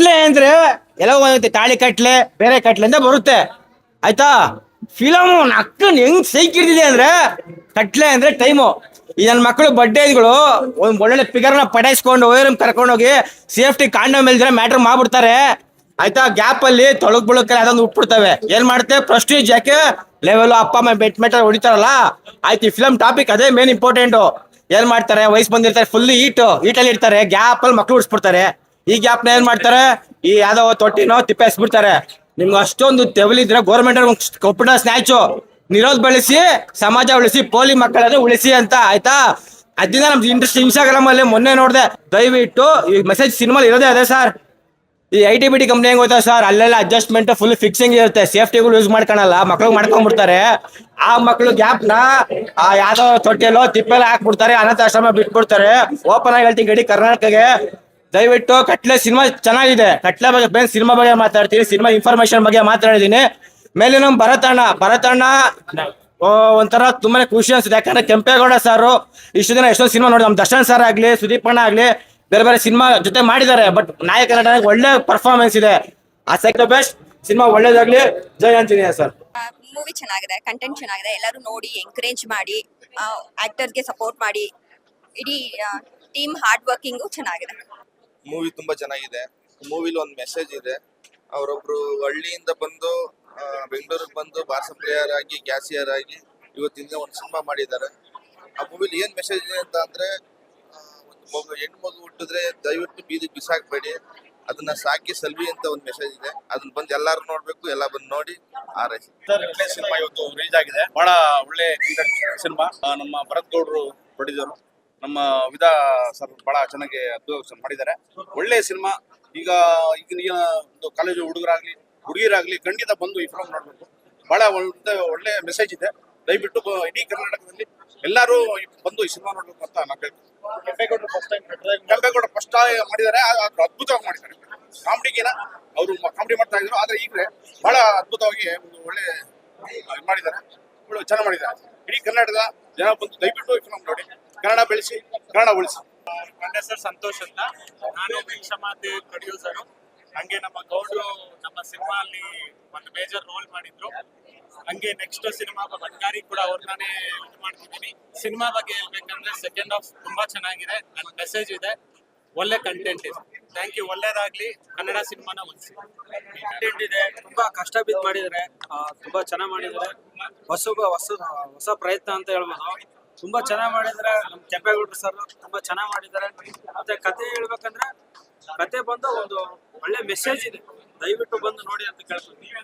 ಕಟ್ಲೆ ಅಂದ್ರೆ ಎಲ್ಲ ಒಂದೈತೆ, ತಾಳಿ ಕಟ್ಲೆ ಬೇರೆ ಕಟ್ಲೆ ಅಂತ ಬರುತ್ತೆ ಆಯ್ತಾ. ಫಿಲಮ್ ನಕ್ಕನ್ ಹೆಂಗ್ ಸೈಕಿರ್ತಿದೆ ಅಂದ್ರೆ ಕಟ್ಲೆ ಅಂದ್ರೆ ಟೈಮು. ಈ ನನ್ನ ಮಕ್ಕಳು ಬಡ್ಡೇಗಳು ಒಂದ್ ಒಳ್ಳೊಳ್ಳೆ ಫಿಗರ್ ನ ಪಟಾಯಿಸ್ಕೊಂಡು ಕರ್ಕೊಂಡು ಹೋಗಿ ಸೇಫ್ಟಿ ಕಾಂಡಮ್ ಇಲ್ದ್ರೆ ಮ್ಯಾಟ್ರ್ ಮಾಡ್ಬಿಡ್ತಾರೆ ಆಯ್ತಾ. ಗ್ಯಾಪ್ ಅಲ್ಲಿ ತೊಳಗ್ ಬುಳಕ್ ಅದೊಂದು ಉಟ್ಬಿಡ್ತವೆ. ಏನ್ ಮಾಡುತ್ತೆ ಪ್ರೆಸ್ಟೀಜ್ ಯಾಕೆ ಲೆವೆಲ್ ಅಪ್ಪ ಅಮ್ಮ ಬೆಟ್ ಮೆಟ್ ಹೊಡಿತಾರಲ್ಲ ಆಯ್ತು. ಈ ಫಿಲಮ್ ಟಾಪಿಕ್ ಅದೇ ಮೇನ್ ಇಂಪಾರ್ಟೆಂಟ್. ಏನ್ ಮಾಡ್ತಾರೆ, ವಯಸ್ಸು ಬಂದಿರ್ತಾರೆ, ಫುಲ್ ಈಟಲ್ಲಿ ಇರ್ತಾರೆ, ಗ್ಯಾಪ್ ಅಲ್ಲಿ ಮಕ್ಳು ಉಡ್ಸ್ಬಿಡ್ತಾರೆ. ಈ ಗ್ಯಾಪ್ ನ ಏನ್ ಮಾಡ್ತಾರೆ, ಈ ಯಾವ್ದೋ ತೊಟ್ಟಿನೋ ತಿಪ್ಪೆ ಎಸ್ಬಿಡ್ತಾರೆ. ನಿಮ್ಗೆ ಅಷ್ಟೊಂದು ತೆವಲಿದ್ರೆ ಗೌರ್ಮೆಂಟ್ ಕೊಪ್ಪಿಟ ಸ್ನ್ಯಾಚು ನಿರೋಧ ಬೆಳೆಸಿ ಸಮಾಜ ಉಳಿಸಿ, ಪೋಲಿ ಮಕ್ಕಳನ್ನು ಉಳಿಸಿ ಅಂತ ಆಯ್ತಾ. ಅದರಿಂದ ನಮ್ದು ಇಂಟ್ರೆಸ್ಟ್ ಇನ್ಸ್ಟಾಗ್ರಾಮ್ ಅಲ್ಲಿ ಮೊನ್ನೆ ನೋಡಿದೆ. ದಯವಿಟ್ಟು ಈ ಮೆಸೇಜ್ ಸಿನಿಮಾ ಇರೋದೇ ಅದೇ ಸರ್. ಈ ಐಟಿ ಕಂಪ್ನಿ ಹೆಂಗ್ ಹೋಯ್ತಾ ಸರ್, ಅಲ್ಲೆಲ್ಲ ಅಡ್ಜಸ್ಟ್ಮೆಂಟ್ ಫುಲ್ ಫಿಕ್ಸಿಂಗ್ ಇರುತ್ತೆ, ಸೇಫ್ಟಿಗಳು ಯೂಸ್ ಮಾಡ್ಕೊಳಲ್ಲ, ಮಕ್ಳಿಗೆ ಮಾಡ್ಕೊಂಡ್ಬಿಡ್ತಾರೆ. ಆ ಮಕ್ಳು ಗ್ಯಾಪ್ ನ ಯಾವ್ದೋ ತೊಟ್ಟಿಯಲ್ಲೋ ತಿಪ್ಪೆಲ್ಲ ಹಾಕ್ಬಿಡ್ತಾರೆ, ಅನಾಥಾಶ್ರಮ ಬಿಟ್ಬಿಡ್ತಾರೆ. ಓಪನ್ ಆಗಿ ಹೇಳ್ತೀನಿ ಗಡಿ ಕರ್ನಾಟಕಗೆ, ದಯವಿಟ್ಟು ಕಟ್ಲೆ ಸಿನಿಮಾ ಚೆನ್ನಾಗಿದೆ. ಕಟ್ಲೆ ಬಗ್ಗೆ ಸಿನಿಮಾ ಬಗ್ಗೆ ಮಾತಾಡ್ತೀನಿ, ಸಿನಿಮಾ ಇನ್ಫಾರ್ಮೇಶನ್ ಬಗ್ಗೆ ಮಾತಾಡಿದೀನಿ. ಮೇಲೆ ನಮ್ ಭರತಣ್ಣ ಒಂಥರ ತುಂಬಾನೇ ಖುಷಿ ಅನ್ಸುತ್ತೆ. ಯಾಕಂದ್ರೆ ಕೆಂಪೇಗೌಡ ಸಾರು ಇಷ್ಟು ದಿನ ಎಷ್ಟೊಂದು ಸಿನಿಮಾ ನೋಡಿ, ನಮ್ ದರ್ಶನ್ ಸರ್ ಆಗ್ಲಿ, ಸುದೀಪ್ ಅಣ್ಣ ಆಗ್ಲಿ, ಬೇರೆ ಬೇರೆ ಸಿನಿಮಾ ಜೊತೆ ಮಾಡಿದ್ದಾರೆ. ಬಟ್ ನಾಯಕ ನಟ ಒಳ್ಳೆ ಪರ್ಫಾರ್ಮೆನ್ಸ್ ಇದೆ. ಆ ಸೆಕ್ ದ ಬೆಸ್ಟ್ ಸಿನಿಮಾ ಒಳ್ಳೇದಾಗ್ಲಿ. ಜೈ ಆಂಜನೇಯ ಸರ್. ಮೂವಿ ಚೆನ್ನಾಗಿದೆ, ಕಂಟೆಂಟ್ ಚೆನ್ನಾಗಿದೆ, ಎಲ್ಲರೂ ನೋಡಿ ಎಂಕರೇಜ್ ಮಾಡಿ, ಆಕ್ಟರ್ಸ್ಗೆ ಸಪೋರ್ಟ್ ಮಾಡಿ. ಇಡೀ ಟೀಮ್ ಹಾರ್ಡ್ ವರ್ಕಿಂಗು ಚೆನ್ನಾಗಿದೆ. ಮೂವಿ ತುಂಬಾ ಚೆನ್ನಾಗಿದೆ. ಮೂವಿಲಿ ಒಂದು ಮೆಸೇಜ್ ಇದೆ. ಅವರೊಬ್ರು ಹಳ್ಳಿಯಿಂದ ಬಂದು ಬೆಂಗಳೂರಿಗೆ ಬಂದು ಬಾರ್ ಸಪ್ಲೈಯರ್ ಆಗಿ, ಕ್ಯಾಸಿಯರ್ ಆಗಿ ಇವತ್ತಿಂದ ಒಂದು ಸಿನಿಮಾ ಮಾಡಿದ್ದಾರೆ. ಆ ಮೂವಿಲಿ ಏನ್ ಮೆಸೇಜ್ ಇದೆ ಅಂತ ಅಂದ್ರೆ, ಒಂದು ಹೆಣ್ಣು ಮಗು ಹುಟ್ಟಿದ್ರೆ ದಯವಿಟ್ಟು ಬೀದಿಗೆ ಬಿಸಾಕ್ಬೇಡಿ, ಅದನ್ನ ಸಾಕಿ ಸಲ್ವಿ ಅಂತ ಒಂದು ಮೆಸೇಜ್ ಇದೆ. ಅದನ್ನ ಬಂದು ಎಲ್ಲಾರು ನೋಡ್ಬೇಕು, ಎಲ್ಲ ಬಂದು ನೋಡಿ ಆರೈಸಿ. ಸಿನಿಮಾ ಇವತ್ತು ರಿಲೀಸ್ ಆಗಿದೆ. ಬಹಳ ಒಳ್ಳೆ ಸಿನಿಮಾ. ನಮ್ಮ ಭರತ್ ಗೌಡ್ರು ಪ್ರೊಡ್ಯೂಸರು, ನಮ್ಮ ವಿಧಾ ಸರ್ ಬಹಳ ಚೆನ್ನಾಗಿ ಅದ್ಭುತ ಮಾಡಿದ್ದಾರೆ. ಒಳ್ಳೆ ಸಿನಿಮಾ. ಈಗಿನ ಒಂದು ಕಾಲೇಜು ಹುಡುಗಿರಾಗ್ಲಿ ಖಂಡಿತ ಬಂದು ಈ ಫಿಲಂ ನೋಡ್ಬೇಕು. ಬಹಳ ಒಳ್ಳೆ ಮೆಸೇಜ್ ಇದೆ. ದಯವಿಟ್ಟು ಇಡೀ ಕರ್ನಾಟಕದಲ್ಲಿ ಎಲ್ಲರೂ ಬಂದು ಈ ಸಿನಿಮಾ ನೋಡ್ಬೇಕು ಅಂತ ನಾನು ಹೇಳ್ತೀನಿ. ಕೆಂಪೇಗೌಡ ಫಸ್ಟ್ ಮಾಡಿದ್ದಾರೆ, ಅದ್ಭುತವಾಗಿ ಮಾಡಿದ್ದಾರೆ. ಕಾಮಿಡಿಗೆನ ಅವರು ಕಾಮಿಡಿ ಮಾಡ್ತಾ ಇದ್ರು, ಆದ್ರೆ ಈಗಲೇ ಬಹಳ ಅದ್ಭುತವಾಗಿ ಒಂದು ಒಳ್ಳೆ ಮಾಡಿದ್ದಾರೆ. ಚೆನ್ನಾಗಿ ಮಾಡಿದ್ದಾರೆ. ಇಡೀ ಕರ್ನಾಟಕದ ಜನ ಬಂದು ದಯವಿಟ್ಟು ಈ ಫಿಲಂ ನೋಡಿ, ಕನ್ನಡ ಬೆಳೆಸಿ, ಕನ್ನಡ ಉಳಿಸಿ. ನನ್ನ ಹೆಸರು ಸಂತೋಷ್ ಅಂತ, ನಾನು ಭಿಕ್ಷಮಾತೆ ಪ್ರೊಡ್ಯೂಸರು. ಹಂಗೆ ನಮ್ಮ ಗೌಡ್ರು ನಮ್ಮ ಸಿನಿಮಾ ಅಲ್ಲಿ ಒಂದು ಮೇಜರ್ ರೋಲ್ ಮಾಡಿದ್ರು. ಹಂಗೆ ನೆಕ್ಸ್ಟ್ ಸಿನಿಮಾ ಬಂಗಾರಿ ಕೂಡ ಅವ್ರನ್ನೇ ಇದು ಮಾಡ್ತಿದ್ದೀನಿ. ಸಿನಿಮಾ ಬಗ್ಗೆ ಹೇಳ್ಬೇಕಂದ್ರೆ ಸೆಕೆಂಡ್ ಹಾಫ್ ತುಂಬಾ ಚೆನ್ನಾಗಿದೆ, ನನ್ನ ಮೆಸೇಜ್ ಇದೆ, ಒಳ್ಳೆ ಕಂಟೆಂಟ್ ಇದೆ. Thank you. ಒಳ್ಳೇದಾಗ್ಲಿ, ಕನ್ನಡ ಸಿನಿಮಾನ ಉಳಿಸಿ. ಕಂಟೆಂಟ್ ಇದೆ, ತುಂಬಾ ಕಷ್ಟ ಬಿದ್ದು ಮಾಡಿದ್ದಾರೆ, ತುಂಬಾ ಚೆನ್ನಾಗಿ ಮಾಡಿದ್ದಾರೆ. ಹೊಸ ಪ್ರಯತ್ನ ಅಂತ ಹೇಳ್ಬೋದು. ತುಂಬಾ ಚೆನ್ನಾಗಿ ಮಾಡಿದ್ದಾರೆ. ನಮ್ ಕೆಂಪೇಗೌಡರು ಸರ್ ತುಂಬಾ ಚೆನ್ನಾಗಿ ಮಾಡಿದ್ದಾರೆ. ಮತ್ತೆ ಕತೆ ಹೇಳ್ಬೇಕಂದ್ರೆ, ಕತೆ ಬಂದು ಒಂದು ಒಳ್ಳೆ ಮೆಸೇಜ್ ಇದೆ, ದಯವಿಟ್ಟು ಬಂದು ನೋಡಿ ಅಂತ ಕೇಳ್ತೀನಿ.